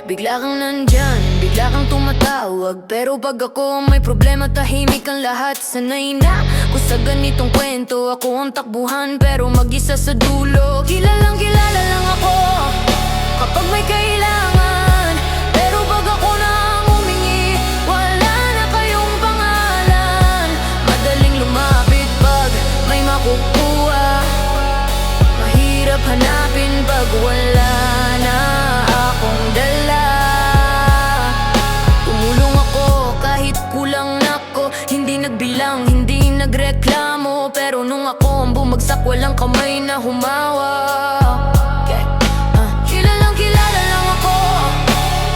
Bigla kang nandyan, bigla kang tumatawag. Pero pag ako may problema, tahimik ang lahat. Sanay na ko sa ganitong kwento. Ako ang takbuhan pero mag-isa sa dulo. Kilalang kilala lang ako kapag may kailangan. Pero pag ako na ang humingi, wala na kayong pangalan. Madaling lumapit pag may makukuha, mahirap hanapin pag wala na akong dala. Tumulong ako kahit kulang ako, hindi nagbilang, hindi nagreklamo. Pero nung ako ang bumagsak, walang kamay na humawak. Kilalang kilala lang ako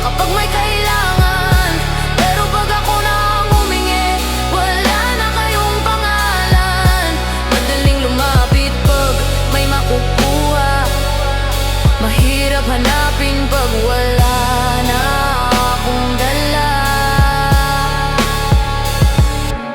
kapag may kailangan. Pero pag ako na ang humingi, wala na kayong pangalan. Madaling lumapit pag may makukuha, mahirap hanapin pag wala na akong dala.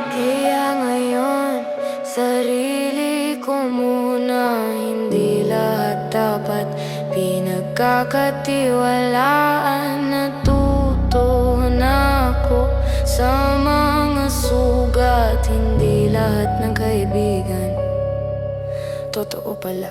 Kaya ngayon, sarili ko muna, hindi lahat dapat pinagkakatiwalaan. Natuto na ako sa mga sugat, hindi lahat ng kaibigan totoo pala.